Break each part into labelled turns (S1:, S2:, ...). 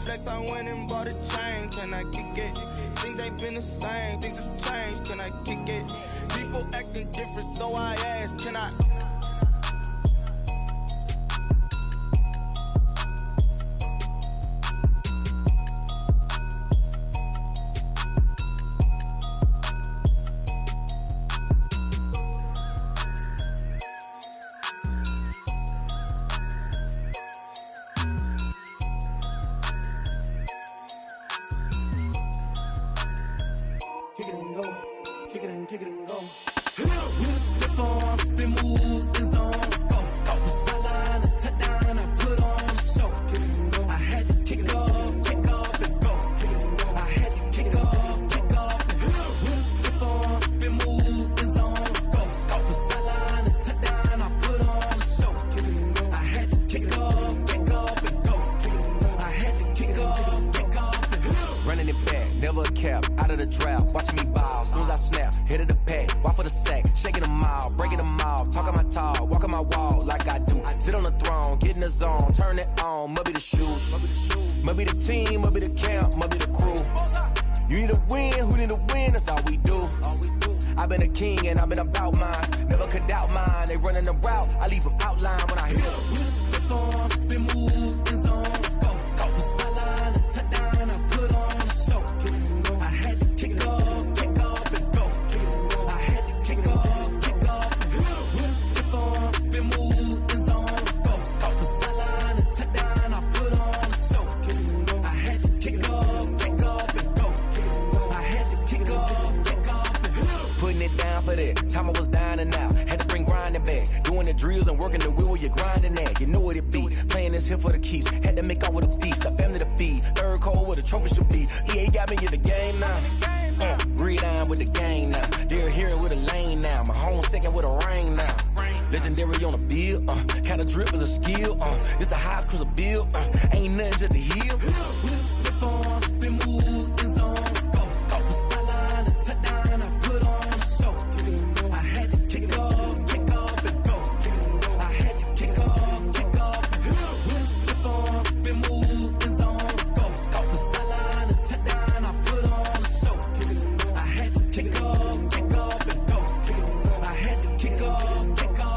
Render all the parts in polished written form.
S1: flex, I went and bought a chain. Can I kick it? Things ain't been the same, things have changed. Can I kick it? People acting different, so I ask, can I?
S2: Kick it and go, kick it and go.
S3: We'll step on, spin, move, and zone, scope. From sideline to touchdown, I put on a show. I had to kick off and go. I had to kick off and go. We'll step on, spin, move, and zone, scope. From sideline to touchdown, I put on a show. I had to kick off and go. I had to kick off and go.
S4: Running it back, never a cap, out of the draft, watching me ball, soon as I snap, hit of the pack, walk for the sack, shaking them all, breaking them off, talking my talk, walking my wall like I do, sit on the throne, get in the zone, turn it on, must be the shoes, must be the team, must be the camp, must be the crew, you need a win, who need a win, that's all we do, I've been a king and I've been about mine, never could doubt mine, they running the route, I leave them outline when I hit them.
S3: We'll step on, spin, move, and zone, scope, from sideline to touchdown, I put on a show. I had to kick off and go. I had to kick off and go. We'll step on, spin, move, and zone, scope, from sideline to touchdown, I put on a show. I had to kick off and go. I had to kick off and go.
S4: Putting it down for that, time I was down and out, had to bring grinding back, doing the drills and working the wheel where you're grinding at, you know what it be, playing this here for the keeps, had to make off with a feast, a family to feed, third cold where the trophy should be, EA got me in the game now, breathe down with the game now, they're here with a lane now, my home second with a ring now, legendary on the field, kinda drip is a skill, this the highest cruiser bill, ain't nothing just the hill.
S3: We'll step on, spin, move, and zone, scope, from sideline to touchdown, I put on a show. I had to kick off and go. I had to kick off and go. We'll step on, spin, move, and zone, scope, from sideline to touchdown, I put on a show. I had to kick off and go. I had to kick off and go.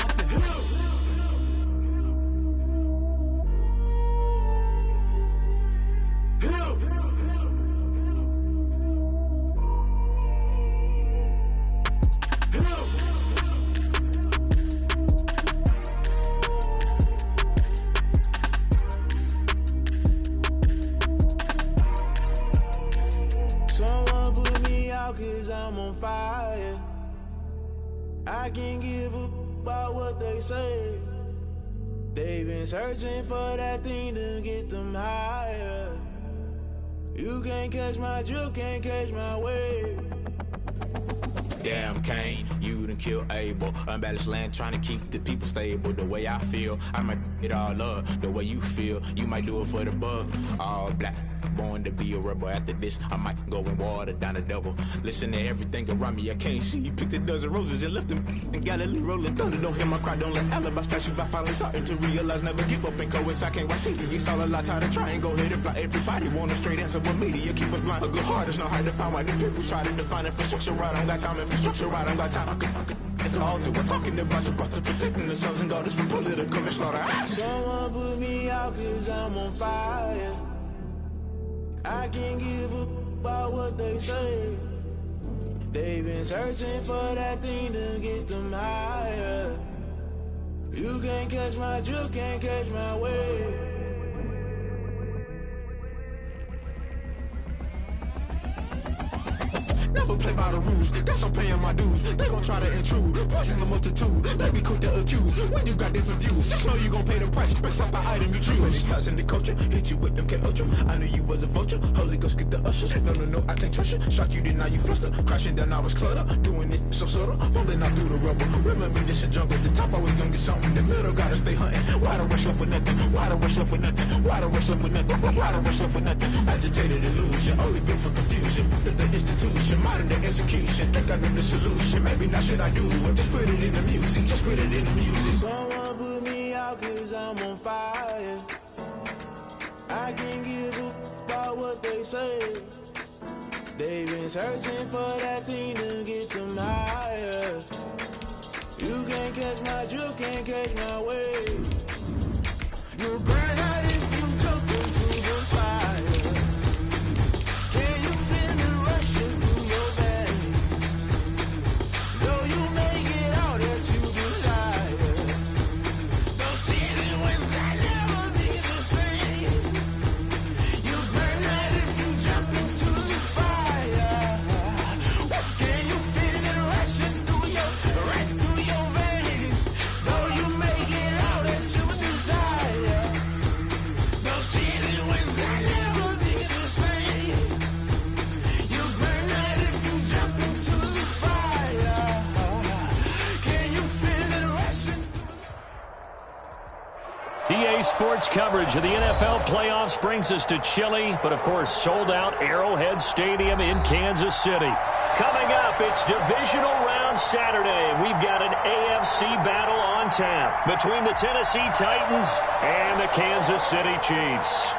S1: Someone put me out cause I'm on fire. I can't give up about what they say. They've been searching for that thing to get them higher. You can't catch my drift, can't catch my wave.
S5: Damn Kane, you done killed Abel. Unbalanced land trying to keep the people stable. The way I feel, I might it all up. The way you feel, you might do it for the bug. All black, born to be a rebel. After this, I might go and water down the devil. Listen to everything around me, I can't see. Picked a dozen roses and left them in Galilee rolling thunder. Don't hear my cry, don't let alibis flash. If I finally starting to realize, never give up and coincide. I can't watch TV, it's all a lot. Tired of trying, go ahead and fly. Everybody want a straight answer, but media keep us blind. A good heart is not hard to find. Why the people try to define infrastructure right? I don't got time. Infrastructure right, I don't got time. I could it's all to we're talking about you, about to protecting the sons and daughters from political and slaughter.
S1: Someone put me out cause I'm on fire. I can't give up about what they say. They've been searching for that thing to get them higher. You can't catch my drift, can't catch my wave.
S5: Never play by the rules, guess I'm paying my dues. They gon' try to intrude, poison the multitude. They be quick to accuse, when you got different views. Just know you gon' pay the price, based off the item you choose. When it ties in the culture, hit you with MK Ultra. I knew you was a vulture, Holy Ghost get the ushers. No, I can't trust you. Shock you, then now you fluster. Crashing down, I was clutter. Doing this so subtle, fumbling out through the rubble. Remember me, this a jungle. The top always gonna get something. The middle gotta stay hunting. Why the rush left with nothing? Why the rush left with nothing? Why the rush left with nothing? Why the rush left with nothing? Agitated illusion, only built for confusion. The institution, modern day execution. Think I know the solution. Maybe not should I do it? Just put it in the music. Just put it in the music.
S1: Someone put me out cause I'm on fire. I can't give up what they say. They've been searching for that thing to get them higher. You can't catch my drift, can't catch my wave. You burn out if you jump into the fire. Can you feel it rushing through your veins? Though you make it all that you desire. Those seasons will never be the same. You burn out if you jump into the fire. Can you feel it rushing through your veins? Though you make it all that you desire. Those seasons will never be the same. You burn out if you jump into the fire. Can you feel it rushing?
S6: EA Sports coverage of the NFL playoffs brings us to chilly, but of course sold out Arrowhead Stadium in Kansas City. Coming up, it's divisional round Saturday. We've got an AFC battle on tap between the Tennessee Titans and the Kansas City Chiefs.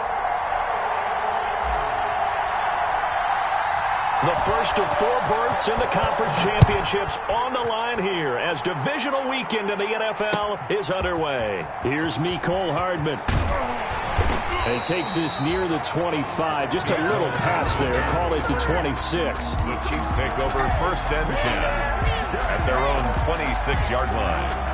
S6: The first of 4 berths in the conference championships on the line here as divisional weekend in the NFL is underway. Here's Mecole Hardman. And he takes this near the 25. Just a little pass there. Call it the 26.
S7: The Chiefs take over 1st and 10 at their own 26-yard line.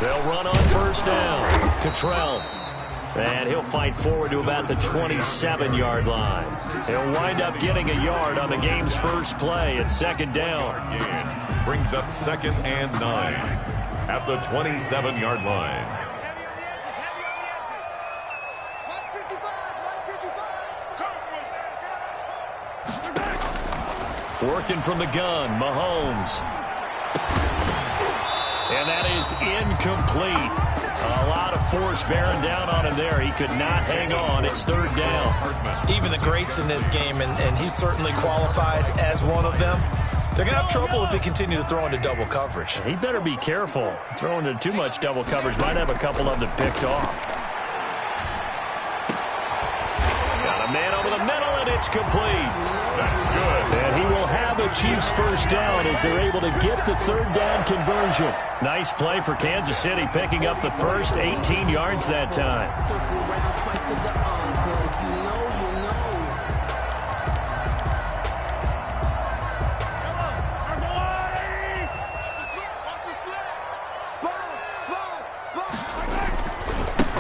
S6: They'll run on 1st down. Cottrell. And he'll fight forward to about the 27-yard line. He'll wind up getting a yard on the game's first play at 2nd down.
S7: Brings up 2nd and 9 at the 27-yard line.
S6: Working from the gun, Mahomes. And that is incomplete. A lot of force bearing down on him there. He could not hang on. It's 3rd down.
S8: Even the greats in this game, and he certainly qualifies as one of them, they're going to have trouble if they continue to throw into double coverage.
S6: He better be careful. Throwing into too much double coverage might have a couple of them picked off. Got a man over the middle, and it's complete.
S7: That's good.
S6: And he will have a Chiefs 1st down as they're able to get the 3rd down conversion. Nice play for Kansas City, picking up the first 18 yards that time.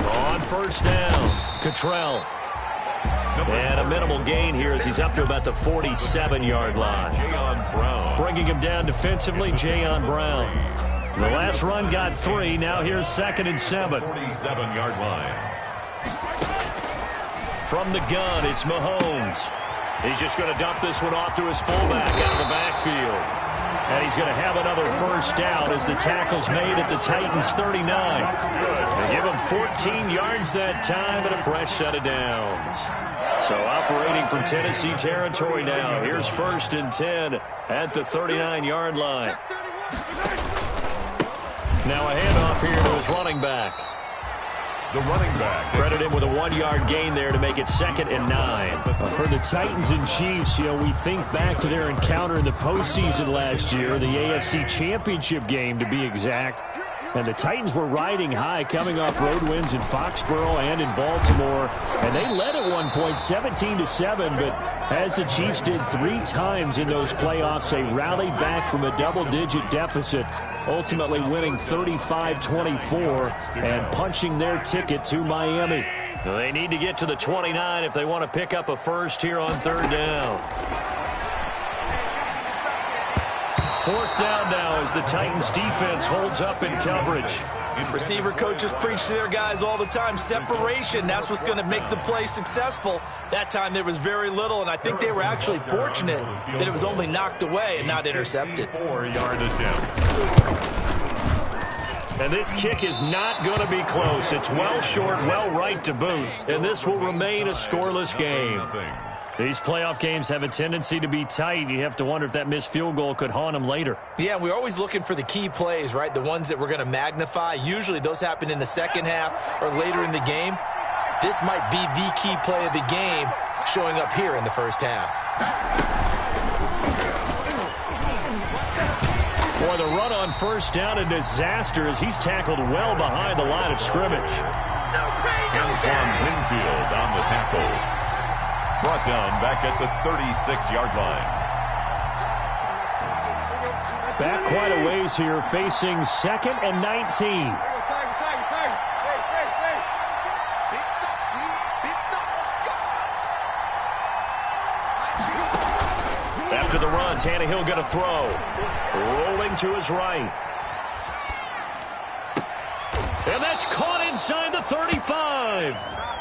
S6: On 1st down, Cottrell. And a minimal gain here as he's up to about the 47-yard line. Bringing him down defensively, Jayon Brown. The last run got 3. Now here's 2nd and 7.
S7: 47-yard line.
S6: From the gun, it's Mahomes. He's just going to dump this one off to his fullback out of the backfield. And he's going to have another 1st down as the tackle's made at the Titans' 39. They give him 14 yards that time and a fresh set of downs. So operating from Tennessee territory now. Here's 1st and 10 at the 39-yard line. Now a handoff here to his running back.
S7: The running back.
S6: Credit him with a 1-yard gain there to make it 2nd and 9. For the Titans and Chiefs, we think back to their encounter in the postseason last year, the AFC Championship game to be exact. And the Titans were riding high, coming off road wins in Foxborough and in Baltimore. And they led at one point 17-7, but as the Chiefs did 3 times in those playoffs, they rallied back from a double-digit deficit, ultimately winning 35-24 and punching their ticket to Miami. They need to get to the 29 if they want to pick up a first here on 3rd down. 4th down now as the Titans defense holds up in coverage.
S8: Receiver coaches preach to their guys all the time. Separation, that's what's going to make the play successful. That time there was very little, and I think they were actually fortunate that it was only knocked away and not intercepted.
S7: 4-yard attempt.
S6: And this kick is not going to be close. It's well short, well right to boot. And this will remain a scoreless game. These playoff games have a tendency to be tight. You have to wonder if that missed field goal could haunt them later.
S8: Yeah, we're always looking for the key plays, right? The ones that we're going to magnify. Usually those happen in the second half or later in the game. This might be the key play of the game showing up here in the first half.
S6: Boy, the run on first down, a disaster as he's tackled well behind the line of scrimmage.
S7: Antoine Winfield on the tackle. Brought down back at the 36-yard line.
S6: Back quite a ways here, facing 2nd and 19. After the run, Tannehill going to throw. Rolling to his right. And that's caught inside the 35.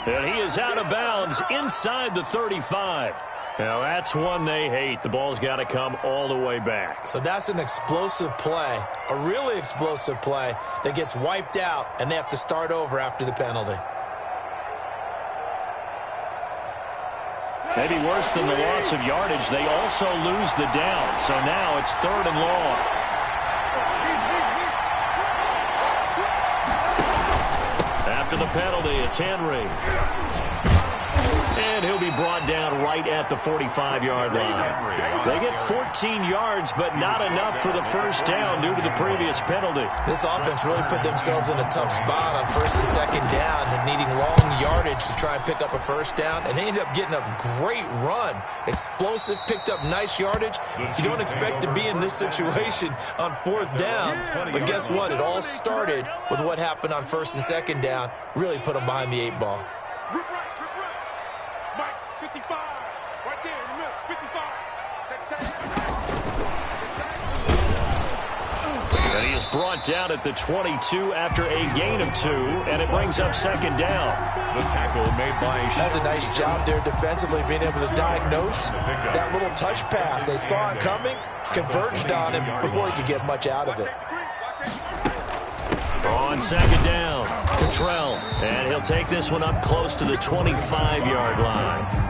S6: And he is out of bounds inside the 35. Now, that's one they hate. The ball's got to come all the way back.
S8: So that's an explosive play, a really explosive play that gets wiped out, and they have to start over after the penalty.
S6: Maybe worse than the loss of yardage, they also lose the down. So now it's 3rd and long. After the penalty, it's Henry. And he'll be brought down right at the 45-yard line. They get 14 yards, but not enough for the first down due to the previous penalty.
S8: This offense really put themselves in a tough spot on 1st and 2nd down and needing long yardage to try and pick up a first down. And they ended up getting a great run. Explosive, picked up nice yardage. You don't expect to be in this situation on 4th down. But guess what? It all started with what happened on 1st and 2nd down. Really put them behind the 8 ball.
S6: And he is brought down at the 22 after a gain of 2, and it brings up 2nd down.
S7: The tackle made by...
S8: That's a nice job there defensively, being able to diagnose that little touch pass. They saw it coming, converged on him before he could get much out of it.
S6: On 2nd down, Cottrell, and he'll take this one up close to the 25-yard line.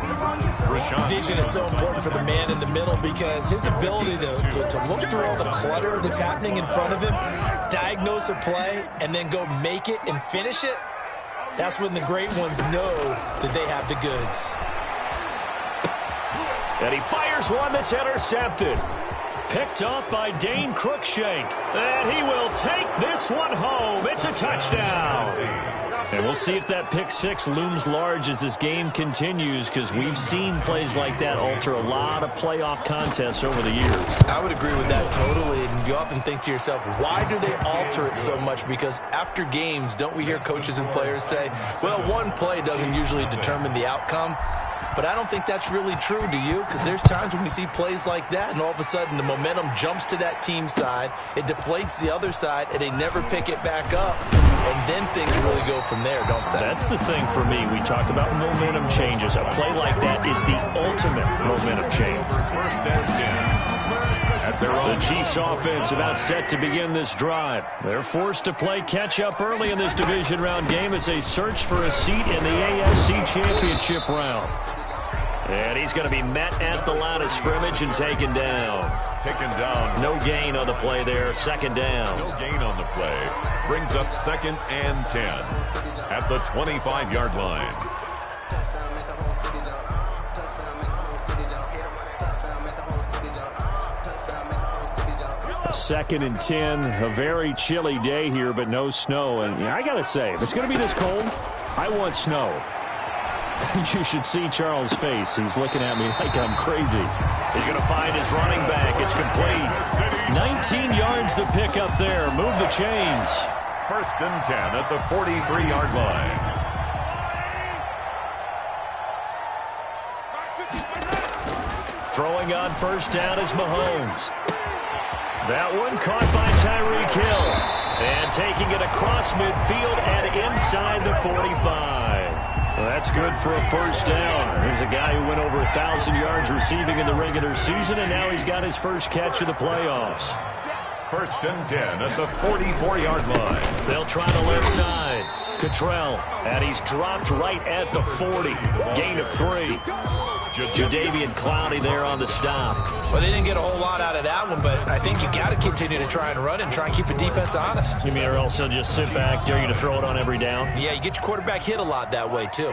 S8: Vision is so important for the man in the middle because his ability to look through all the clutter that's happening in front of him, diagnose a play, and then go make it and finish it, that's when the great ones know that they have the goods.
S6: And he fires one that's intercepted. Picked up by Dane Cruikshank. And he will take this one home. It's a touchdown. And we'll see if that pick 6 looms large as this game continues, because we've seen plays like that alter a lot of playoff contests over the years.
S8: I would agree with that totally. And you often think to yourself, why do they alter it so much? Because after games, don't we hear coaches and players say, well, one play doesn't usually determine the outcome? But I don't think that's really true, do you? Because there's times when we see plays like that, and all of a sudden the momentum jumps to that team side, it deflates the other side, and they never pick it back up. And then things really go from there, don't they?
S6: That's the thing for me. We talk about momentum changes. A play like that is the ultimate momentum change. The Chiefs offense about set to begin this drive. They're forced to play catch-up early in this division round game as they search for a seat in the AFC Championship round. And he's going to be met at the line of scrimmage and taken down. No gain on the play there. 2nd down.
S7: No gain on the play. Brings up 2nd and 10 at the 25-yard line.
S6: Second and 10, a very chilly day here, but no snow. And I got to say, if it's going to be this cold, I want snow. You should see Charles' face. He's looking at me like I'm crazy. He's going to find his running back. It's complete. 19 yards to pick up there. Move the chains.
S7: 1st and 10 at the 43-yard line.
S6: Throwing on 1st down is Mahomes. That one caught by Tyreek Hill. And taking it across midfield and inside the 45. Well, that's good for a first down. There's a guy who went over 1,000 yards receiving in the regular season, and now he's got his first catch of the playoffs.
S7: First and 10 at the 44-yard line.
S6: They'll try the left side. Cottrell, and he's dropped right at the 40. Gain of 3. Jadeveon Clowney there on the stop.
S8: Well, they didn't get a whole lot out of that one, but I think you got to continue to try and run and try and keep the defense honest.
S6: You mean or else they'll just sit back, dare you to throw it on every down?
S8: Yeah, you get your quarterback hit a lot that way, too.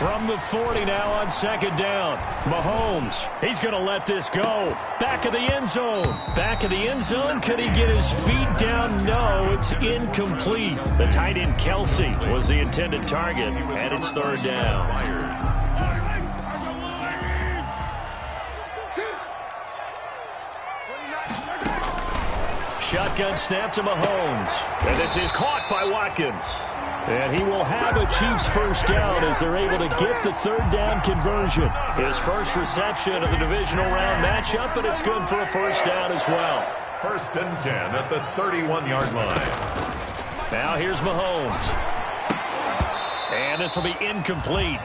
S6: From the 40 now on second down. Mahomes, he's going to let this go. Back of the end zone. Back of the end zone. Could he get his feet down? No, it's incomplete. The tight end Kelsey was the intended target, and it's third down. Shotgun snap to Mahomes. And this is caught by Watkins. And he will have a Chiefs first down as they're able to get the third down conversion. His first reception of the divisional round matchup, but it's good for a first down as well.
S7: First and 10 at the 31-yard line.
S6: Now here's Mahomes. And this will be incomplete.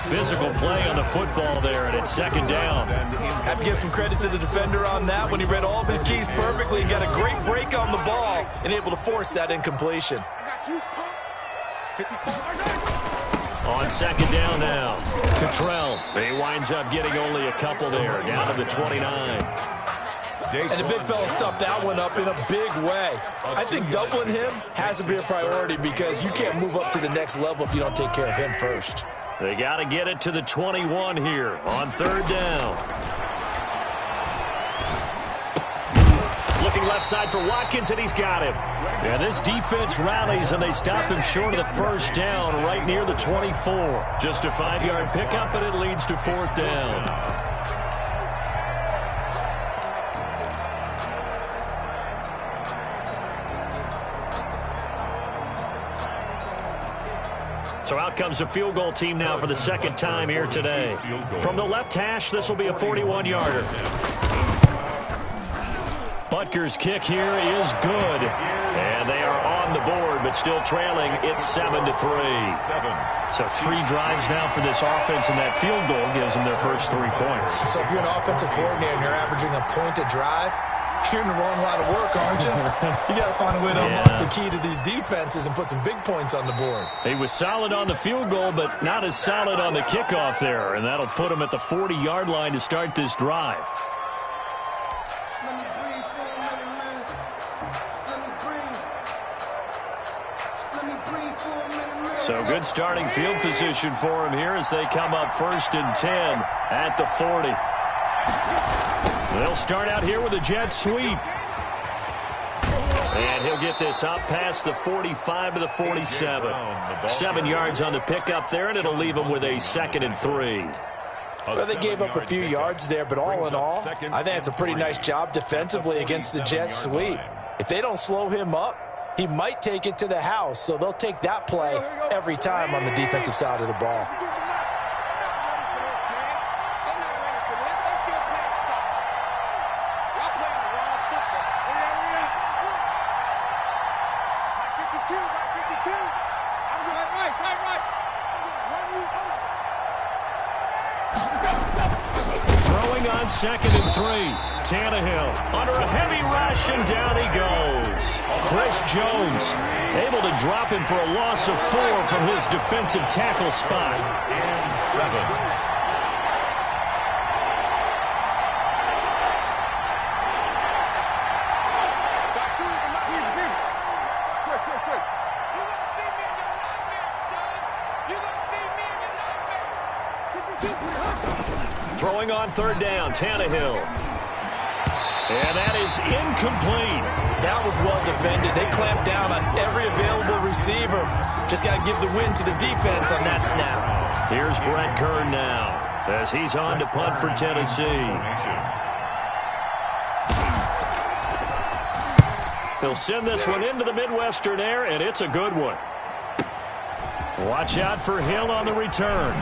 S6: Physical play on the football there, and it's second down.
S8: Have to give some credit to the defender on that when he read all of his keys perfectly and got a great break on the ball and able to force that incompletion.
S6: On second down now, Cottrell. He winds up getting only a couple there, down to the 29.
S8: And the big fella stuffed that one up in a big way. I think doubling him has to be a priority because you can't move up to the next level if you don't take care of him first.
S6: They got to get it to the 21 here on third down. Looking left side for Watkins, and he's got him. Yeah, this defense rallies, and they stop him short of the first down right near the 24. Just a 5-yard pickup, but it leads to fourth down. So out comes the field goal team now for the second time here today. From the left hash, this will be a 41-yarder. Butker's kick here is good. And they are on the board, but still trailing. It's 7-3. So 3 drives now for this offense, and that field goal gives them their first 3 points.
S8: So if you're an offensive coordinator and you're averaging a point a drive, you're in the wrong line of work, aren't you? You got to find a way to unlock the key to these defenses and put some big points on the board.
S6: He was solid on the field goal, but not as solid on the kickoff there, and that'll put him at the 40-yard line to start this drive. So good starting field position for him here as they come up first and 10 at the 40. They'll start out here with a jet sweep. And he'll get this up past the 45 to the 47. 7 yards on the pickup there, and it'll leave him with a 2nd and 3.
S8: Well, they gave up a few yards there, but all in all, I think it's a pretty nice job defensively against the jet sweep. If they don't slow him up, he might take it to the house, so they'll take that play every time on the defensive side of the ball.
S6: Throwing on 2nd and 3. Tannehill under a heavy rush, and down he goes. Chris Jones able to drop him for a loss of 4 from his defensive tackle spot.
S7: And 7.
S6: Throwing on third down, Tannehill. And that is incomplete.
S8: That was well defended. They clamped down on every available receiver. Just got to give the win to the defense on that snap.
S6: Here's Brett Kern now as he's on to punt for Tennessee. He'll send this one into the Midwestern air, and it's a good one. Watch out for Hill on the return.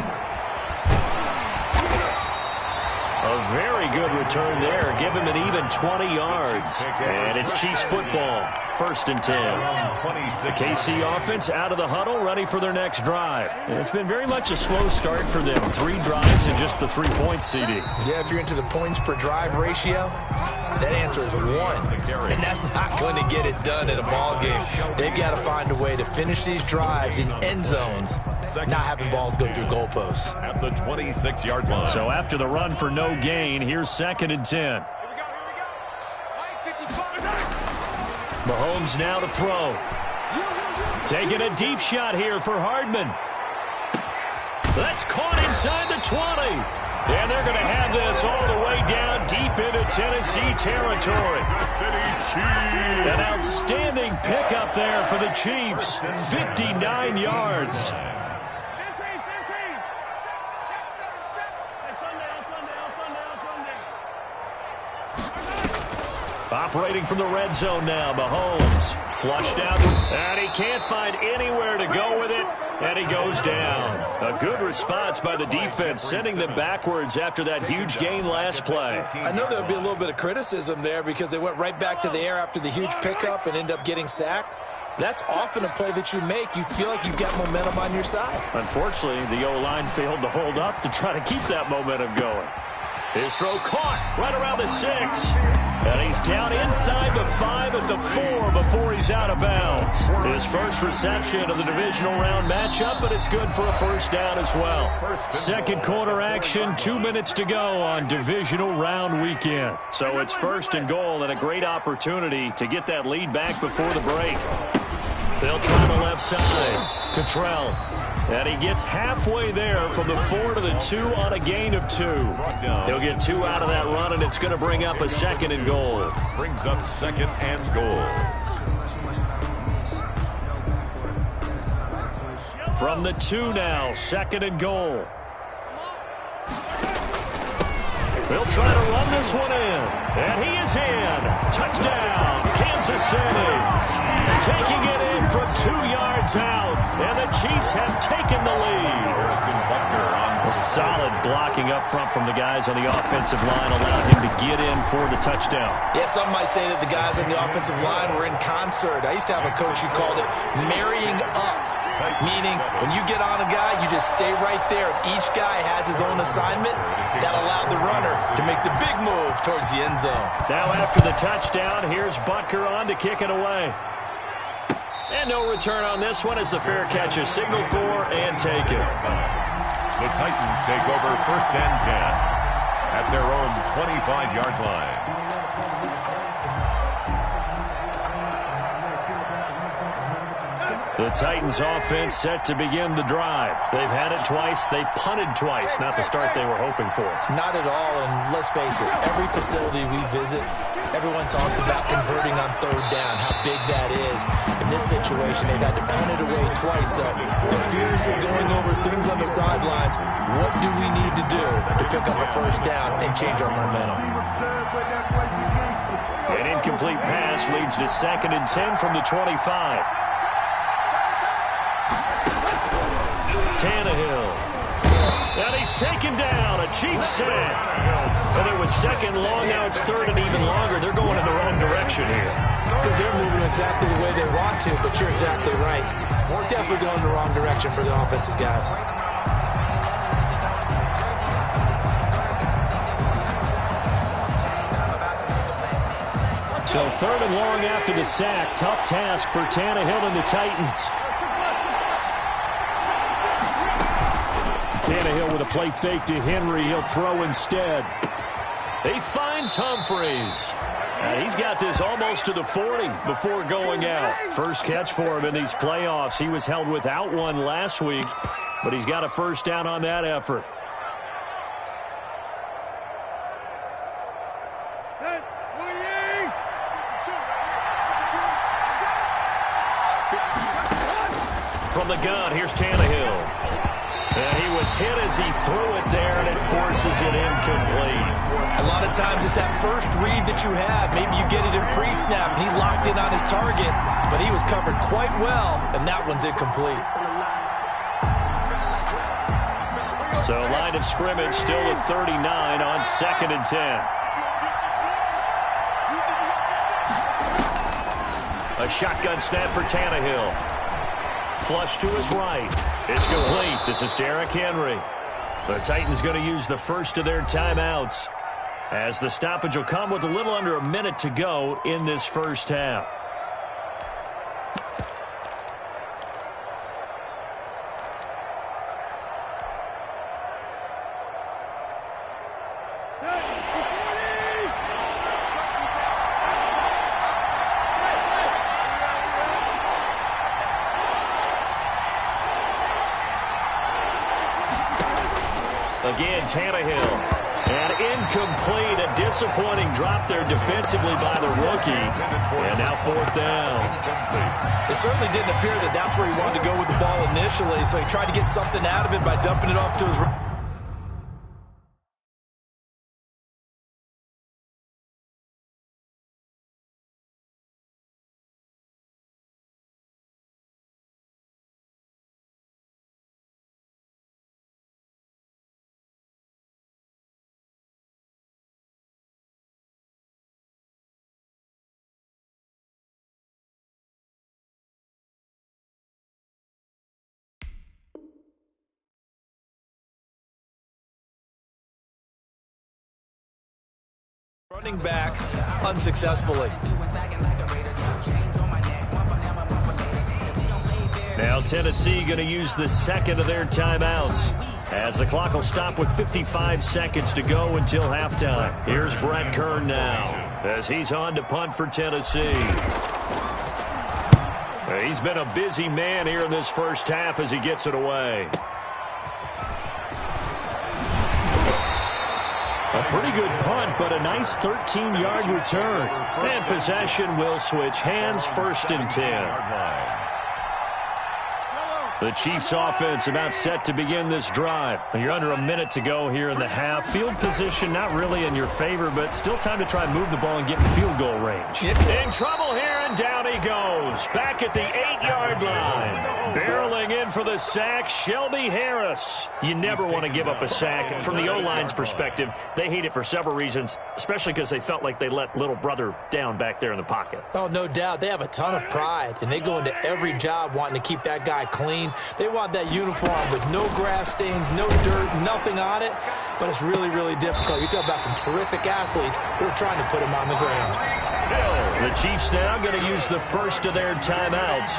S6: A very good return there. Give him an even 20 yards. And it's Chiefs football. 1st and 10. The KC offense out of the huddle, ready for their next drive. And it's been very much a slow start for them. 3 drives and just the 3 points, CD.
S8: Yeah, if you're into the points per drive ratio, that answer is 1. And that's not going to get it done in a ball game. They've got to find a way to finish these drives in end zones, not having balls go through goalposts.
S7: At the 26-yard line.
S6: So after the run for no gain, here's 2nd and 10. Mahomes now to throw. Taking a deep shot here for Hardman. That's caught inside the 20. And they're going to have this all the way down deep into Tennessee territory. An outstanding pickup there for the Chiefs. 59 yards. Operating from the red zone now, Mahomes flushed out, and he can't find anywhere to go with it, and he goes down. A good response by the defense, sending them backwards after that huge gain last play.
S8: I know there would be a little bit of criticism there because they went right back to the air after the huge pickup and ended up getting sacked. That's often a play that you make. You feel like you've got momentum on your side.
S6: Unfortunately, the O-line failed to hold up to try to keep that momentum going. His throw caught right around the 6. And he's down inside the 5 at the 4 before he's out of bounds. His first reception of the divisional round matchup, but it's good for a first down as well. Second quarter action, 2 minutes to go on divisional round weekend. So it's 1st and goal and a great opportunity to get that lead back before the break. They'll try the left side. Cottrell. And he gets halfway there from the 4 to the 2 on a gain of 2. He'll get 2 out of that run, and it's going to bring up a 2nd and goal.
S7: Brings up 2nd and goal.
S6: From the 2 now, 2nd and goal. They'll try to run this one in. And he is in. Touchdown, Kansas City. Taking it in from 2 yards out. And the Chiefs have taken the lead. A solid blocking up front from the guys on the offensive line allowed him to get in for the touchdown.
S8: Yeah, some might say that the guys on the offensive line were in concert. I used to have a coach who called it marrying up. Meaning, when you get on a guy, you just stay right there. Each guy has his own assignment. That allowed the runner to make the big move towards the end zone.
S6: Now after the touchdown, here's Butker on to kick it away. And no return on this one as the fair catch is signaled for and taken.
S7: The Titans take over 1st and 10 at their own 25-yard line.
S6: The Titans offense set to begin the drive. They've had it twice. They've punted twice. Not the start they were hoping for.
S8: Not at all, and let's face it, every facility we visit, everyone talks about converting on 3rd down, how big that is. In this situation, they've had to punt it away twice, so they're furiously going over things on the sidelines. What do we need to do to pick up a 1st down and change our momentum?
S6: An incomplete pass leads to 2nd and 10 from the 25. Tannehill. And he's taken down. A Chiefs sack. And it was 2nd long. Now it's 3rd and even longer. They're going in the wrong direction here.
S8: Because they're moving exactly the way they want to, but you're exactly right. We're definitely going in the wrong direction for the offensive guys.
S6: So 3rd and long after the sack. Tough task for Tannehill and the Titans. Tannehill with a play fake to Henry. He'll throw instead. He finds Humphreys. And he's got this almost to the 40 before going out. First catch for him in these playoffs. He was held without one last week, but he's got a 1st down on that effort. From the gun, here's Tannehill. And he was hit as he threw it there, and it forces it incomplete.
S8: A lot of times it's that first read that you have. Maybe you get it in pre-snap. He locked in on his target, but he was covered quite well, and that one's incomplete.
S6: So line of scrimmage still at 39 on 2nd and 10. A shotgun snap for Tannehill. Flush to his right. It's complete. This is Derrick Henry. The Titans going to use the first of their timeouts, as the stoppage will come with a little under a minute to go in this first half. Again, Tannehill. And incomplete, a disappointing drop there defensively by the rookie. And now 4th down.
S8: It certainly didn't appear that that's where he wanted to go with the ball initially, so he tried to get something out of it by dumping it off to his right. Running back unsuccessfully.
S6: Now Tennessee going to use the second of their timeouts, as the clock will stop with 55 seconds to go until halftime. Here's Brett Kern now, as he's on to punt for Tennessee. He's been a busy man here in this first half as he gets it away. A pretty good punt, but a nice 13-yard return. And possession will switch hands, 1st and 10. The Chiefs offense about set to begin this drive. You're under a minute to go here in the half. Field position not really in your favor, but still time to try and move the ball and get in field goal range. In trouble here, and down he goes. Back at the 8-yard line. Barreling in for the sack, Shelby Harris. You never want to give up a sack. From the O-line's perspective, they hate it for several reasons, especially because they felt like they let little brother down back there in the pocket.
S8: Oh, no doubt. They have a ton of pride, and they go into every job wanting to keep that guy clean. They want that uniform with no grass stains, no dirt, nothing on it, but it's really, really difficult. You're talking about some terrific athletes who are trying to put him on the ground.
S6: The Chiefs now going to use the first of their timeouts,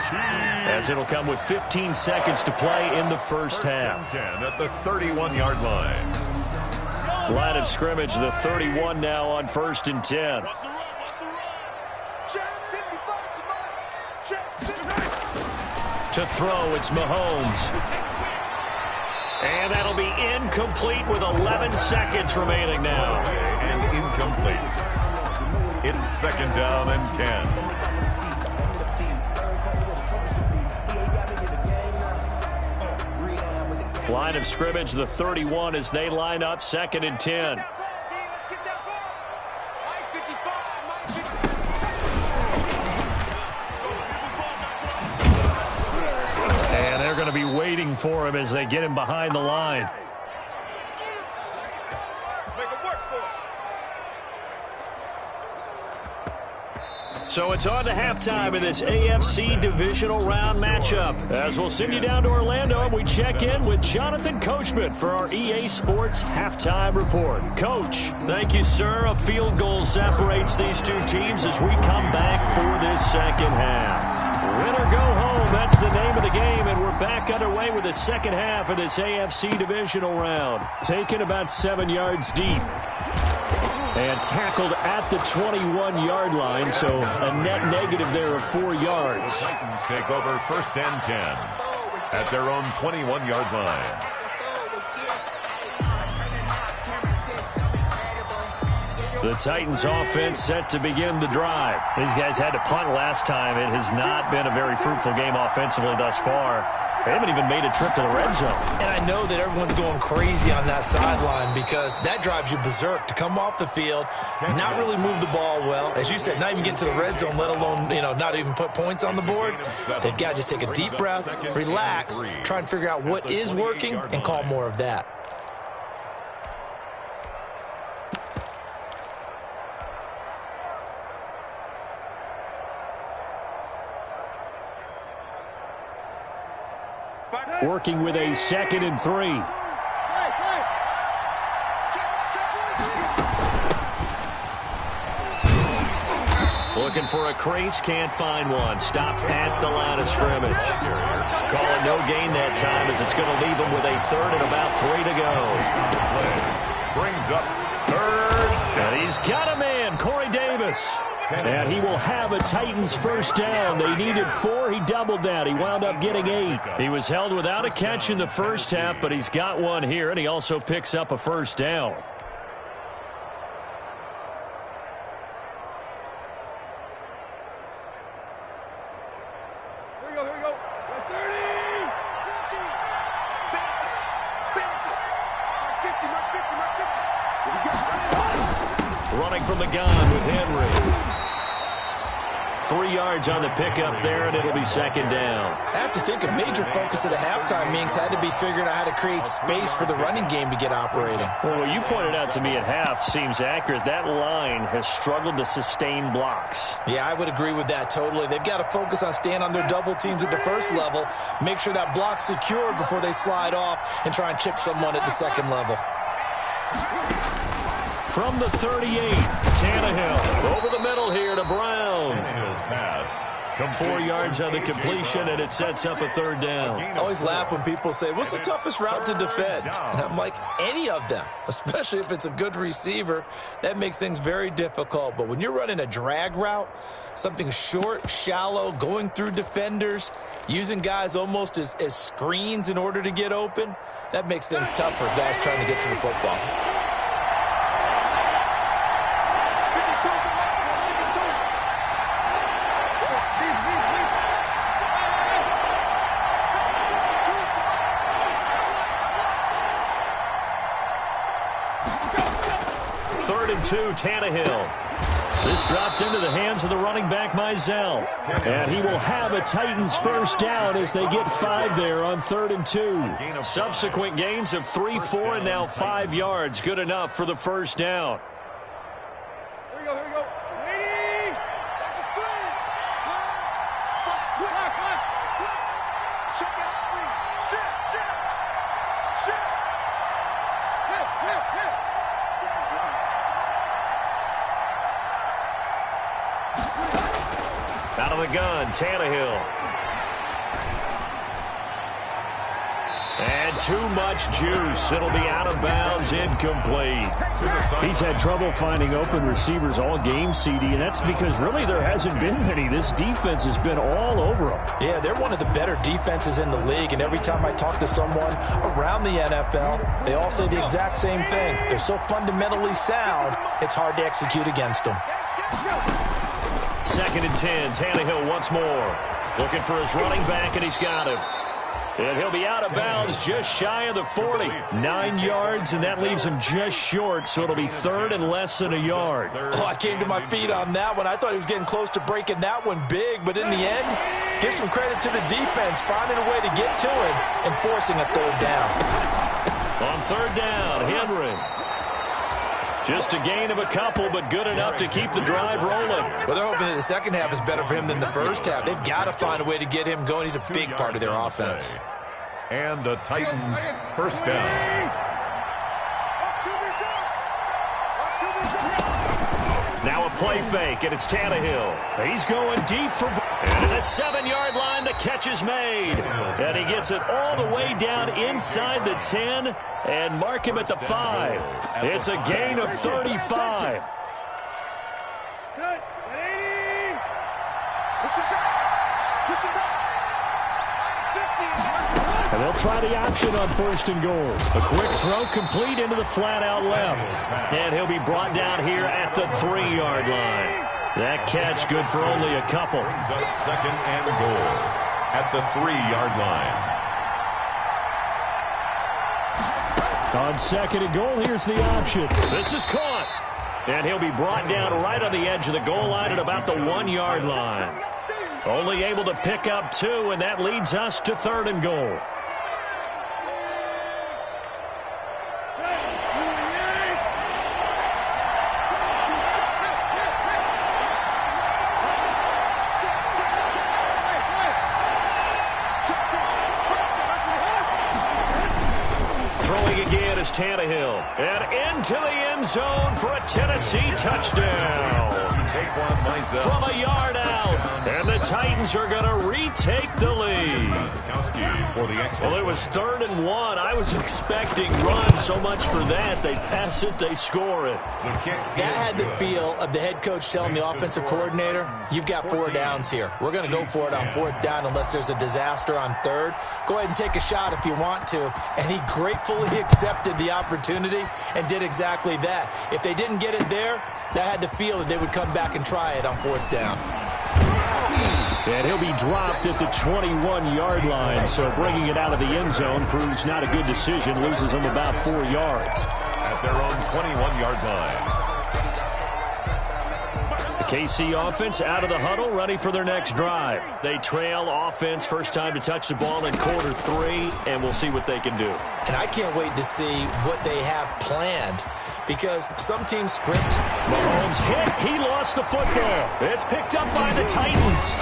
S6: as it'll come with 15 seconds to play in the first half.
S7: 10 at the 31-yard line.
S6: Line of scrimmage, the 31 now on 1st and 10. To throw, it's Mahomes. And that'll be incomplete with 11 seconds remaining now.
S7: And incomplete. It's 2nd down and 10.
S6: Line of scrimmage, the 31 as they line up, 2nd and 10. And they're going to be waiting for him as they get him behind the line. So it's on to halftime in this AFC divisional round matchup. As we'll send you down to Orlando, and we check in with Jonathan Coachman for our EA Sports halftime report. Coach, thank you, sir. A field goal separates these two teams as we come back for this second half. Win or go home, that's the name of the game, and we're back underway with the second half of this AFC divisional round. Taken about 7 yards deep. And tackled at the 21-yard line, so a net negative there of 4 yards.
S7: The Titans take over 1st and 10 at their own 21-yard line.
S6: The Titans offense set to begin the drive. These guys had to punt last time. It has not been a very fruitful game offensively thus far. They haven't even made a trip to the red zone.
S8: And I know that everyone's going crazy on that sideline because that drives you berserk to come off the field, not really move the ball well. As you said, not even get to the red zone, let alone, not even put points on the board. They've got to just take a deep breath, relax, try and figure out what is working, and call more of that.
S6: Working with a 2nd and 3. Looking for a crease, can't find one. Stopped at the line of scrimmage. Call it no gain that time as it's going to leave him with a 3rd and about 3 to go.
S7: Brings up 3rd.
S6: And he's got a man, Corey Davis. And he will have a Titans first down. They needed 4. He doubled that. He wound up getting 8. He was held without a catch in the first half, but he's got one here, and he also picks up a first down. Running from the gun with Henry. 3 yards on the pickup there, and it'll be 2nd down.
S8: I have to think a major focus of the halftime meetings had to be figuring out how to create space for the running game to get operating.
S6: Well, what you pointed out to me at half seems accurate. That line has struggled to sustain blocks.
S8: Yeah, I would agree with that totally. They've got to focus on staying on their double teams at the first level, make sure that block's secure before they slide off and try and chip someone at the second level.
S6: From the 38, Tannehill over the middle here to Brown.
S7: Tannehill's pass.
S6: 4 yards on the completion, and it sets up a 3rd down.
S8: I always laugh when people say, what's the toughest route to defend? And I'm like, any of them, especially if it's a good receiver. That makes things very difficult. But when you're running a drag route, something short, shallow, going through defenders, using guys almost as screens in order to get open, that makes things tough for guys trying to get to the football.
S6: Tannehill. This dropped into the hands of the running back, Mizell. And he will have a Titans first down as they get 5 there on 3rd and 2. Subsequent gains of 3, 4, and now 5 yards. Good enough for the first down.
S2: Here we go.
S6: Out of the gun, Tannehill. And too much juice. It'll be out of bounds, incomplete. He's had trouble finding open receivers all game, CD, and that's because really there hasn't been many. This defense has been all over them.
S8: Yeah, they're one of the better defenses in the league, and every time I talk to someone around the NFL, they all say the exact same thing. They're so fundamentally sound, it's hard to execute against them.
S6: 2nd and 10, Tannehill once more. Looking for his running back, and he's got him. And he'll be out of bounds just shy of the 40. 9 yards, and that leaves him just short, so it'll be 3rd and less than a yard.
S8: Oh, I came to my feet on that one. I thought he was getting close to breaking that one big, but in the end, give some credit to the defense, finding a way to get to him and forcing a 3rd down.
S6: On 3rd down, Henry. Just a gain of a couple, but good enough to keep the drive rolling.
S8: Well, they're hoping that the second half is better for him than the first half. They've got to find a way to get him going. He's a big part of their offense.
S7: And the Titans first down.
S6: Now a play fake, and it's Tannehill. He's going deep for... And the 7-yard line, the catch is made. And he gets it all the way down inside the 10 and mark him at the 5. It's a gain of 35. And they'll try the option on 1st and goal. A quick throw complete into the flat out left. And he'll be brought down here at the 3-yard line. That catch good for only a couple.
S7: Brings up 2nd and goal at the 3-yard line.
S6: On 2nd and goal, here's the option. This is caught. And he'll be brought down right on the edge of the goal line at about the 1-yard line. Only able to pick up 2, and that leads us to 3rd and goal. And into the end zone for a Tennessee touchdown. From a yard out. And the Titans are going to retake the lead. Well, it was 3rd and 1. I was expecting run so much for that. They pass it, they score it.
S8: That had the feel of the head coach telling the offensive coordinator, you've got 4 downs here. We're going to go for it on 4th down unless there's a disaster on 3rd. Go ahead and take a shot if you want to. And he gratefully accepted the opportunity and did exactly that. If they didn't get it there, that had the feel that they would come back and try it on 4th down.
S6: And he'll be dropped at the 21-yard line, so bringing it out of the end zone proves not a good decision, loses them about 4 yards.
S7: At their own 21-yard line.
S6: The KC offense out of the huddle, ready for their next drive. They trail offense, first time to touch the ball in quarter 3, and we'll see what they can do.
S8: And I can't wait to see what they have planned, because some teams script.
S6: Mahomes hit. He lost the football. It's picked up by the Titans.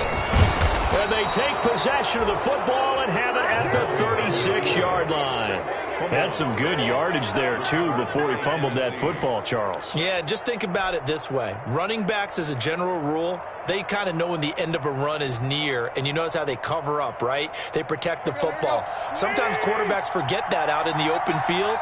S6: And they take possession of the football and have it at the 36-yard line. Had some good yardage there, too, before he fumbled that football, Charles.
S8: Yeah, just think about it this way. Running backs, as a general rule, they kind of know when the end of a run is near, and you notice how they cover up, right? They protect the football. Sometimes quarterbacks forget that out in the open field.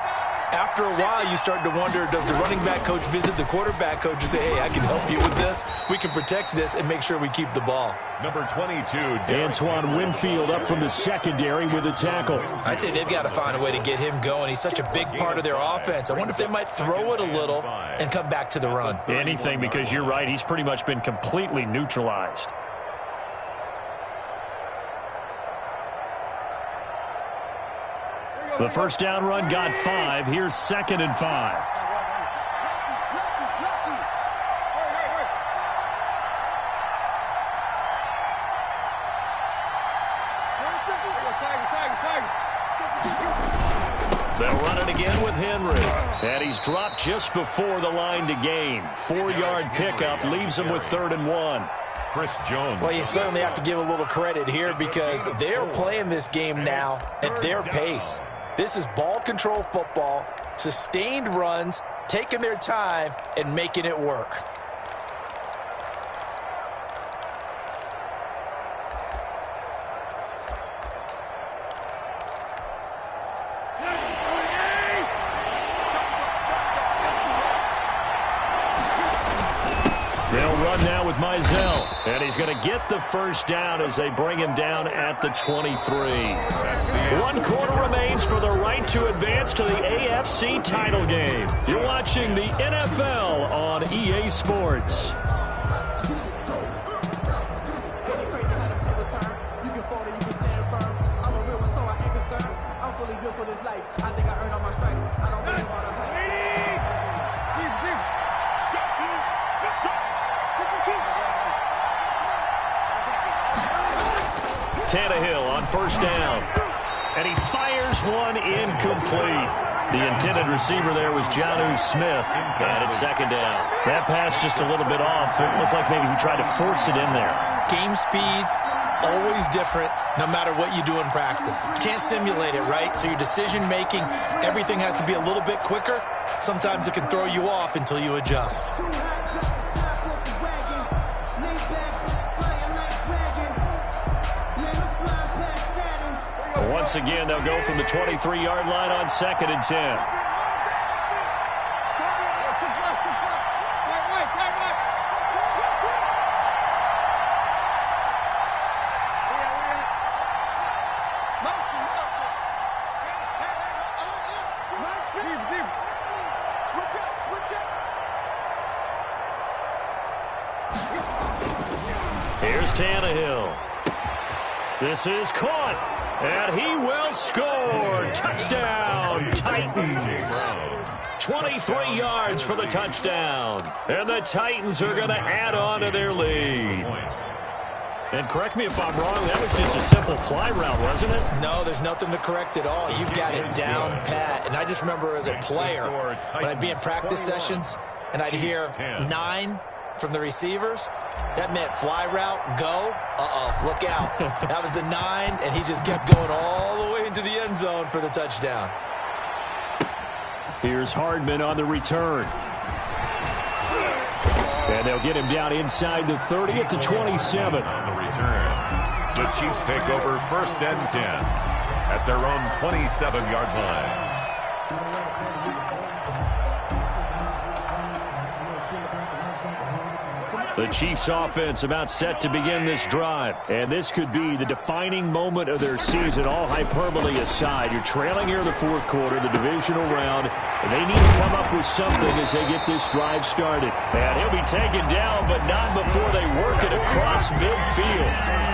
S8: After a while, you start to wonder, does the running back coach visit the quarterback coach and say, hey, I can help you with this. We can protect this and make sure we keep the ball.
S7: Number 22,
S6: Antoine Winfield up from the secondary with a tackle.
S8: I'd say they've got to find a way to get him going. He's such a big part of their offense. I wonder if they might throw it a little and come back to the run.
S6: Anything, because you're right. He's pretty much been completely neutralized. The first down run got 5. Here's 2nd and 5. They'll run it again with Henry. And he's dropped just before the line to gain. 4-yard pickup leaves him with 3rd and 1.
S7: Chris Jones.
S8: Well, you certainly have to give a little credit here because they're playing this game now at their pace. This is ball control football, sustained runs, taking their time, and making it work.
S6: They'll run now with Mizell. And he's going to get the first down as they bring him down at the 23. 1 quarter remains for the right to advance to the AFC title game. You're watching the NFL on EA Sports. Tannehill on first down. And he fires one incomplete. The intended receiver there was Jonnu Smith. And it's 2nd down. That pass just a little bit off. It looked like maybe he tried to force it in there.
S8: Game speed, always different, no matter what you do in practice. You can't simulate it, right? So your decision-making, everything has to be a little bit quicker. Sometimes it can throw you off until you adjust.
S6: Once again, they'll go from the 23-yard line on 2nd and 10. Here's Tannehill. This is caught. And he will score. Touchdown, Titans. 23 yards for the touchdown. And the Titans are going to add on to their lead. And correct me if I'm wrong, that was just a simple fly route, wasn't it?
S8: No, there's nothing to correct at all. You've got it down pat. And I just remember as a player, when I'd be in practice sessions, and I'd hear 9 from the receivers, that meant fly route, go, look out. That was the 9, and he just kept going all the way into the end zone for the touchdown.
S6: Here's Hardman on the return. And they'll get him down inside the 30 at the 27.
S7: On the return, the Chiefs take over 1st and 10 at their own 27-yard line.
S6: The Chiefs offense about set to begin this drive. And this could be the defining moment of their season, all hyperbole aside. You're trailing here in the 4th quarter, the divisional round, and they need to come up with something as they get this drive started. And he'll be taken down, but not before they work it across midfield.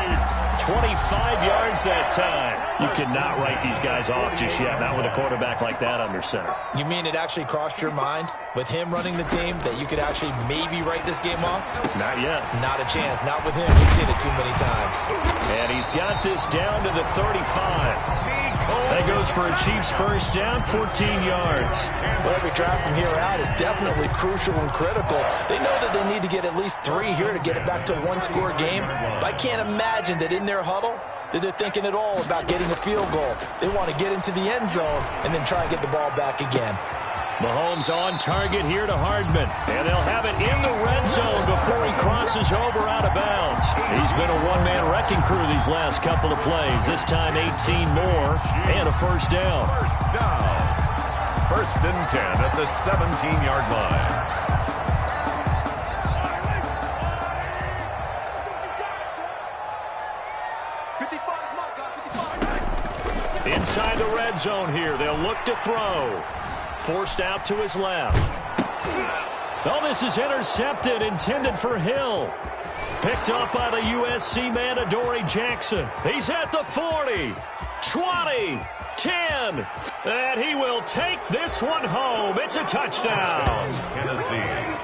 S6: 25 yards that time. You cannot write these guys off just yet, not with a quarterback like that under center.
S8: You mean it actually crossed your mind with him running the team that you could actually maybe write this game off?
S6: Not yet.
S8: Not a chance. Not with him. We've seen it too many times.
S6: And he's got this down to the 35. That goes for a Chiefs first down, 14 yards.
S8: Well, every drive from here out is definitely crucial and critical. They know that they need to get at least 3 here to get it back to a one-score game. But I can't imagine that in their huddle that they're thinking at all about getting a field goal. They want to get into the end zone and then try and get the ball back again.
S6: Mahomes on target here to Hardman. And they'll have it in the red zone before he crosses over out of bounds. He's been a one-man wrecking crew these last couple of plays. This time 18 more and a first down.
S7: First down. 1st and 10 at the 17-yard line.
S6: Inside the red zone here. They'll look to throw. Forced out to his left. Oh, this is intercepted, intended for Hill. Picked up by the USC man, Adoree Jackson. He's at the 40, 20, 10. And he will take this one home. It's a touchdown.
S7: Tennessee.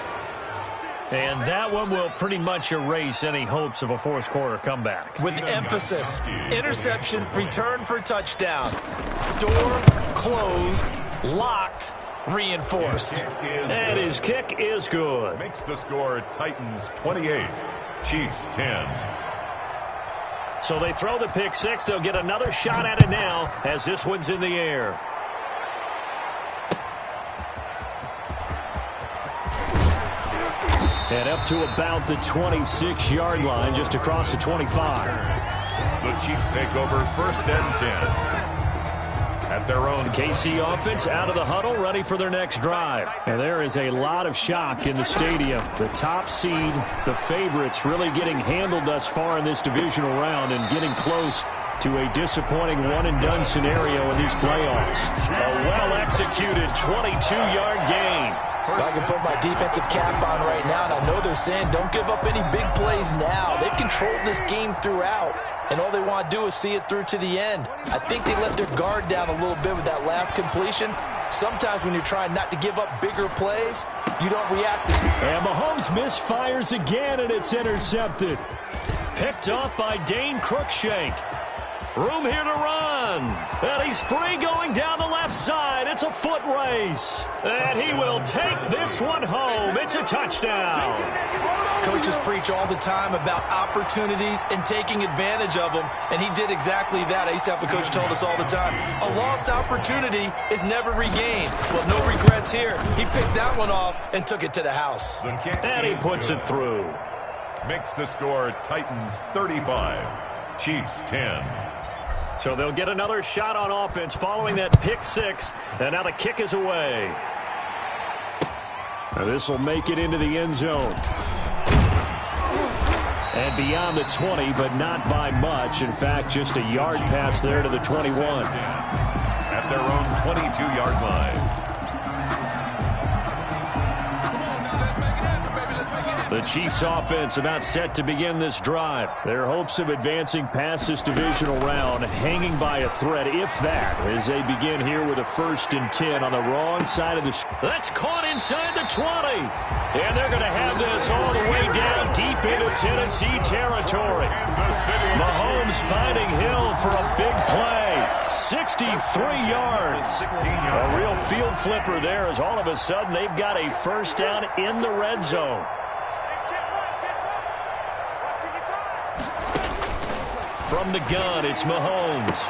S6: And that one will pretty much erase any hopes of a 4th quarter comeback.
S8: With emphasis, interception, return for touchdown. Door closed, locked, reinforced.
S6: And his kick is good.
S7: Makes the score Titans 28, Chiefs 10.
S6: So they throw the pick six. They'll get another shot at it now as this one's in the air. And up to about the 26-yard line, just across the 25.
S7: The Chiefs take over 1st and 10. At their own.
S6: KC offense out of the huddle, ready for their next drive. And there is a lot of shock in the stadium. The top seed, the favorites, really getting handled thus far in this divisional round and getting close to a disappointing one-and-done scenario in these playoffs. A well-executed 22-yard gain.
S8: Well, I can put my defensive cap on right now, and I know they're saying don't give up any big plays now. They've controlled this game throughout, and all they want to do is see it through to the end. I think they let their guard down a little bit with that last completion. Sometimes when you're trying not to give up bigger plays, you don't react as much.
S6: And Mahomes misfires again, and it's intercepted. Picked up by Dane Cruikshank. Room here to run. And he's free going down the left side. It's a foot race. And he will take this one home. It's a touchdown.
S8: Coaches preach all the time about opportunities and taking advantage of them, and he did exactly that. I used to have a coach who told us all the time, a lost opportunity is never regained. Well, no regrets here. He picked that one off and took it to the house.
S6: And he puts it through.
S7: Makes the score Titans 35, Chiefs 10.
S6: So they'll get another shot on offense following that pick six. And now the kick is away. Now this will make it into the end zone. And beyond the 20, but not by much. In fact, just a yard pass there to the 21.
S7: At their own 22-yard line.
S6: The Chiefs offense about set to begin this drive. Their hopes of advancing past this divisional round hanging by a thread, if that, as they begin here with a 1st and 10 on the wrong side of the... That's caught inside the 20. And they're going to have this all the way down deep into Tennessee territory. Mahomes finding Hill for a big play. 63 yards. A real field flipper there as all of a sudden they've got a first down in the red zone. From the gun, it's Mahomes.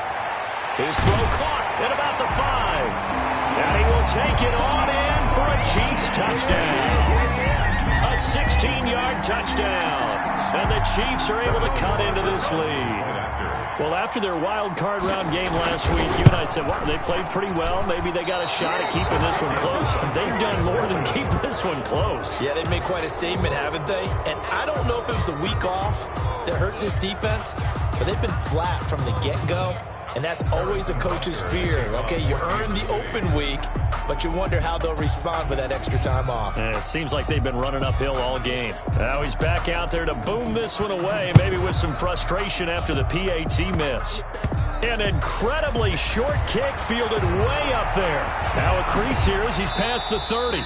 S6: His throw caught at about the 5. And he will take it on in for a Chiefs touchdown. A 16-yard touchdown. And the Chiefs are able to cut into this lead. Well, after their wild card round game last week, you and I said, well, they played pretty well. Maybe they got a shot at keeping this one close. They've done more than keep this one close.
S8: Yeah, they made quite a statement, haven't they? And I don't know if it was the week off that hurt this defense, but they've been flat from the get-go. And that's always a coach's fear. Okay, you earn the open week, but you wonder how they'll respond with that extra time off.
S6: And it seems like they've been running uphill all game. Now he's back out there to boom this one away, maybe with some frustration after the PAT miss. An incredibly short kick fielded way up there. Now a crease here as he's past the 30.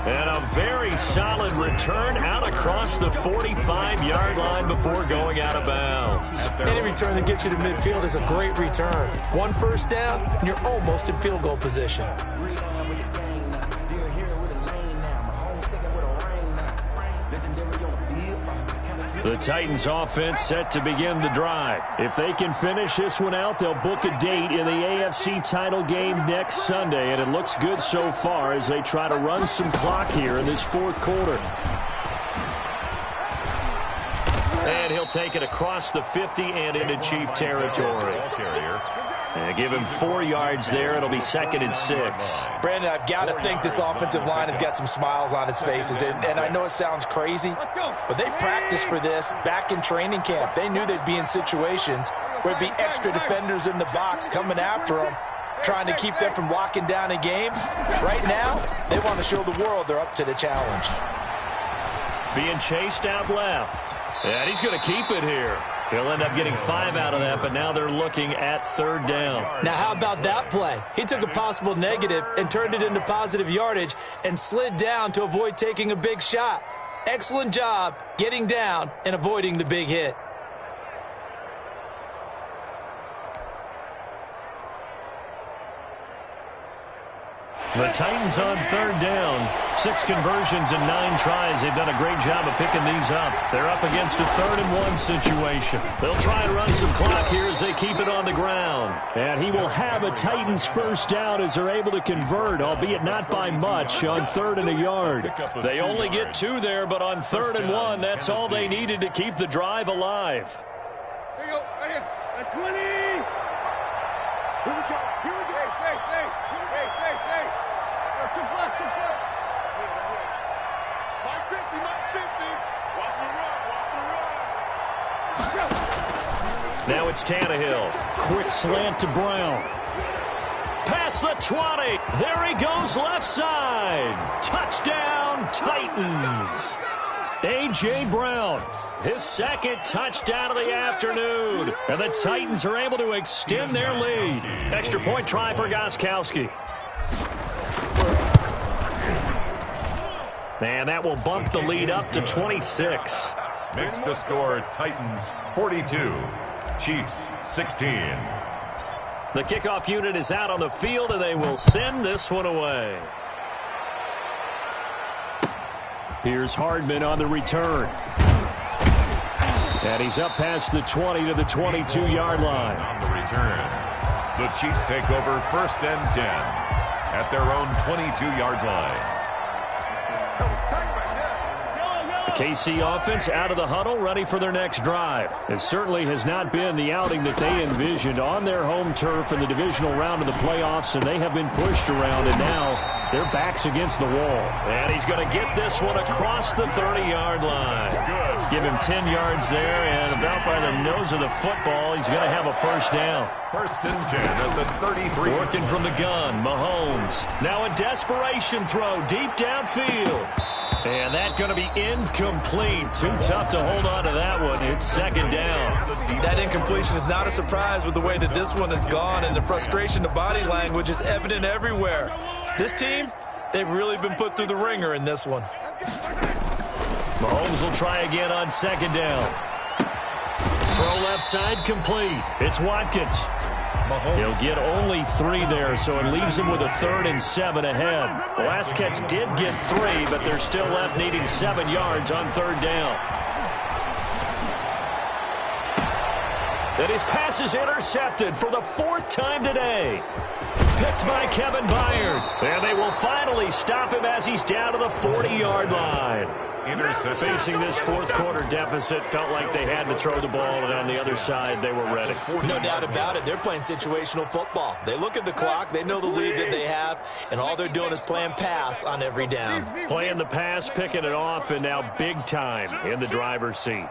S6: And a very solid return out across the 45-yard line before going out of bounds.
S8: Any return that gets you to midfield is a great return. One first down, and you're almost in field goal position.
S6: The Titans offense set to begin the drive. If they can finish this one out, they'll book a date in the AFC title game next Sunday, and it looks good so far as they try to run some clock here in this fourth quarter. And he'll take it across the 50 and into Chief territory. And give him 4 yards there. It'll be 2nd and 6.
S8: Brandon, I've got to think this offensive line has got some smiles on its faces. And I know it sounds crazy, but they practiced for this back in training camp. They knew they'd be in situations where there'd be extra defenders in the box coming after them, trying to keep them from locking down a game. Right now, they want to show the world they're up to the challenge.
S6: Being chased out left. And he's going to keep it here. He'll end up getting 5 out of that, but now they're looking at 3rd down.
S8: Now, how about that play? He took a possible negative and turned it into positive yardage and slid down to avoid taking a big shot. Excellent job getting down and avoiding the big hit.
S6: The Titans on 3rd down. 6 conversions and 9 tries. They've done a great job of picking these up. They're up against a 3rd and 1 situation. They'll try and run some clock here as they keep it on the ground. And he will have a Titans first down as they're able to convert, albeit not by much, on 3rd and a yard. They only get 2 there, but on 3rd and 1, that's all they needed to keep the drive alive.
S9: Here you go. Right here. At 20. Here we go. Here we go. Hey. Chip left. 550. Watch the run.
S6: Now it's Tannehill. Quick slant to Brown. Past the 20. There he goes left side. Touchdown, Titans. A.J. Brown, his 2nd touchdown of the afternoon. And the Titans are able to extend their lead. Extra point try for Gostkowski. And that will bump the lead up to 26.
S7: Makes the score Titans 42, Chiefs 16.
S6: The kickoff unit is out on the field, and they will send this one away. Here's Hardman on the return. And he's up past the 20 to the 22-yard line.
S7: On the return, the Chiefs take over 1st and 10 at their own 22-yard line.
S6: The KC offense out of the huddle, ready for their next drive. It certainly has not been the outing that they envisioned on their home turf in the divisional round of the playoffs, and they have been pushed around, and now their back's against the wall. And he's going to get this one across the 30-yard line.
S7: Good.
S6: Give him 10 yards there, and about by the nose of the football, he's going to have a first down.
S7: 1st and 10 at the 33.
S6: Working from the gun, Mahomes. Now a desperation throw deep downfield. And that's going to be incomplete. Too tough to hold on to that one. It's 2nd down.
S8: That incompletion is not a surprise with the way that this one has gone, and the frustration, the body language is evident everywhere. This team, they've really been put through the ringer in this one.
S6: Mahomes will try again on 2nd down. Throw left side complete. It's Watkins. He'll get only 3 there, so it leaves him with a 3rd and 7 ahead. The last catch did get 3, but they're still left needing 7 yards on 3rd down. And his pass is intercepted for the 4th time today. picked by Kevin Byard. And they will finally stop him as he's down to the 40-yard line. Facing this fourth quarter deficit, felt like they had to throw the ball, and on the other side, they were ready.
S8: No doubt about it. They're playing situational football. They look at the clock, they know the lead that they have, and all they're doing is playing pass on every down.
S6: Playing the pass, picking it off, and now big time in the driver's seat.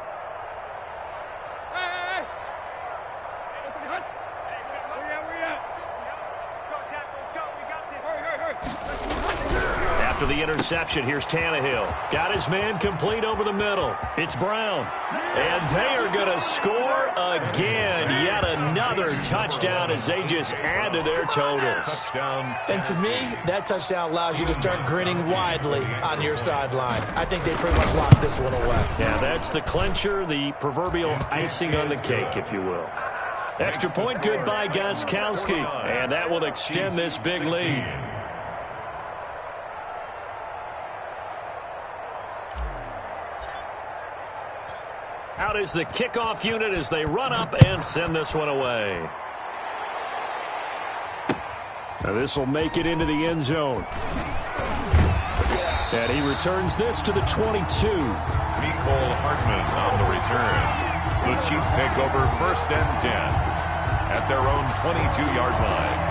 S6: After the interception, here's Tannehill. Got his man complete over the middle. It's Brown. And they are going to score again. Yet another touchdown as they just add to their totals.
S7: Touchdown.
S8: And to me, that touchdown allows you to start grinning widely on your sideline. I think they pretty much locked this one away.
S6: Yeah, that's the clincher, the proverbial icing on the cake, if you will. Extra point good by Gostkowski. And that will extend this big lead. Out is the kickoff unit as they run up and send this one away. Now this will make it into the end zone. And he returns this to the 22.
S7: Nicole Hartman on the return. The Chiefs take over 1st and 10 at their own 22-yard line.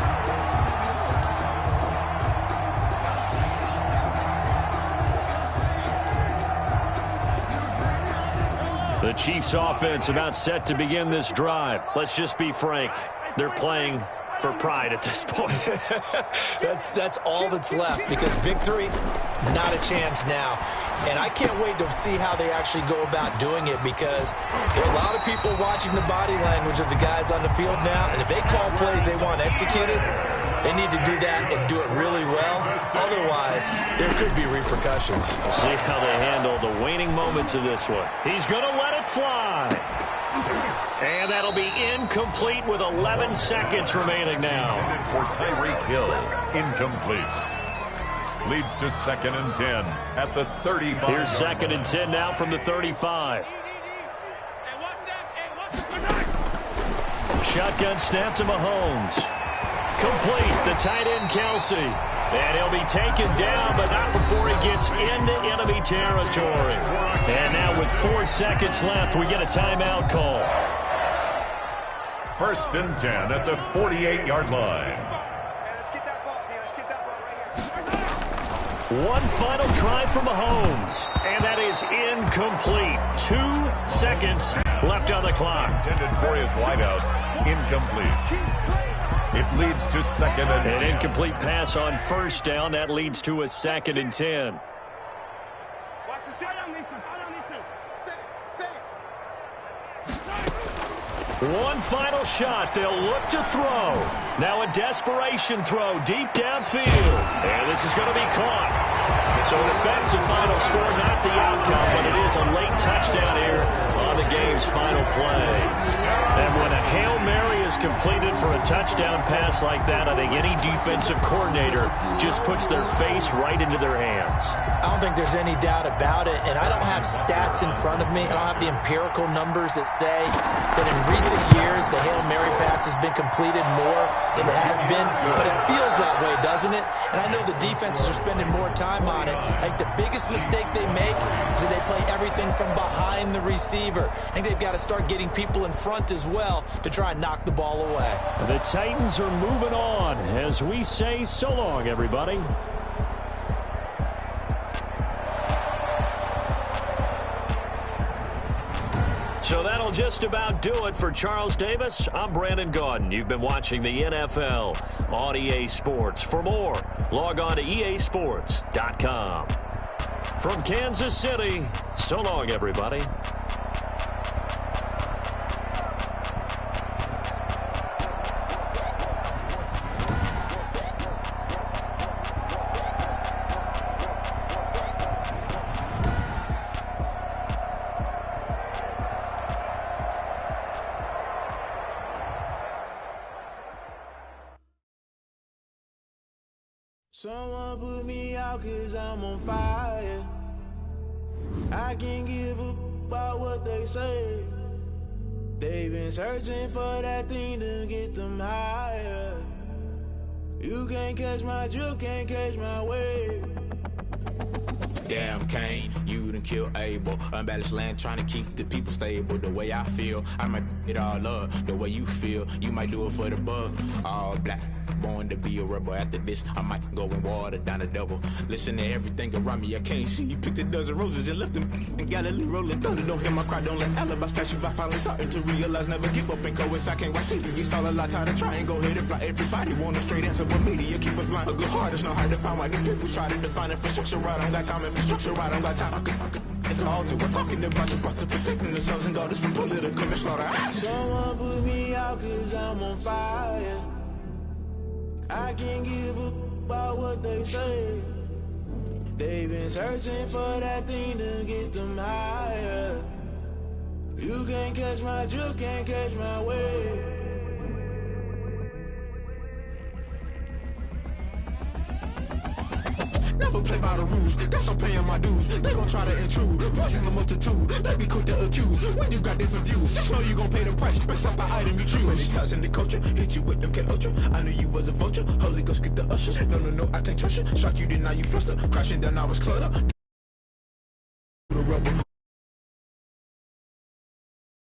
S6: The Chiefs offense about set to begin this drive. Let's just be frank. They're playing for pride at this point.
S8: That's all that's left, because victory, not a chance now. And I can't wait to see how they actually go about doing it, because there are a lot of people watching the body language of the guys on the field now, and if they call plays they want executed, they need to do that and do it really well. Otherwise, there could be repercussions.
S6: See how they handle the waning moments of this one. He's going to let it fly. And that'll be incomplete with 11 seconds remaining now.
S7: For Tyreek Hill, incomplete. Leads to 2nd and 10 at the 35.
S6: Here's 2nd and 10 now from the 35. Shotgun snap to Mahomes. Complete, the tight end Kelsey. And he'll be taken down, but not before he gets into enemy territory. And now with 4 seconds left, we get a timeout call.
S7: 1st and 10 at the 48-yard line.
S6: One final try for Mahomes, and that is incomplete. 2 seconds left on the clock.
S7: Intended for his wideout, incomplete. It leads to 2nd and 10.
S6: An incomplete pass on 1st down. That leads to a 2nd and 10. One final shot. They'll look to throw. Now a desperation throw deep downfield. And this is going to be caught. So an offensive final score, not the outcome, but it is a late touchdown here on the game's final play. And when a Hail Mary is completed for a touchdown pass like that, I think any defensive coordinator just puts their face right into their hands.
S8: I don't think there's any doubt about it, and I don't have stats in front of me. I don't have the empirical numbers that say that in recent years the Hail Mary pass has been completed more than it has been, but it feels that way, doesn't it? And I know the defenses are spending more time on it. I think the biggest mistake they make is that they play everything from behind the receiver. I think they've got to start getting people in front as well to try and knock the ball away.
S6: The Titans are moving on as we say so long, everybody. So that'll just about do it for Charles Davis. I'm Brandon Gaudin. You've been watching the NFL on EA Sports. For more, log on to easports.com. From Kansas City, so long, everybody.
S1: Someone put me out 'cause I'm on fire. I can't give up about what they say. They've been searching for that thing to get them higher. You can't catch my drift, can't catch my wave.
S5: Damn, Kane, you done killed Abel. Unbalanced land, trying to keep the people stable. The way I feel, I might it all up. The way you feel, you might do it for the buck. All black, born to be a rebel. After this, I might go and water down the devil. Listen to everything around me, I can't see. You picked a dozen roses and left them in Galilee rolling thunder. Don't hear my cry, don't let alibis pass you by. Finally starting to realize, never give up and go. I can't watch TV, it's all a lot. Time to try and go ahead and fly. Everybody want a straight answer, but media keep us blind. A good heart is not hard to find. Why the people try to define infrastructure right? I don't got time, infrastructure right, I don't got time. I could it's all to we're talking about to protecting the sons and daughters from political and slaughter.
S1: Someone put me out cause I'm on fire. I can't give a about what they say. They've been searching for that thing to get them higher. You can't catch my drift, can't catch my wave.
S5: Never play by the rules, that's I'm paying my dues. They gon' try to intrude, poison the multitude. They be quick to accuse, when you got different views. Just know you gon' pay the price, based off the item you choose. Many times in the culture, hit you with them MK Ultra. I knew you was a vulture, Holy Ghost get the ushers. No, I can't trust you. Shock you, then now you fluster. Crashing down, I was cluttered. The rubber.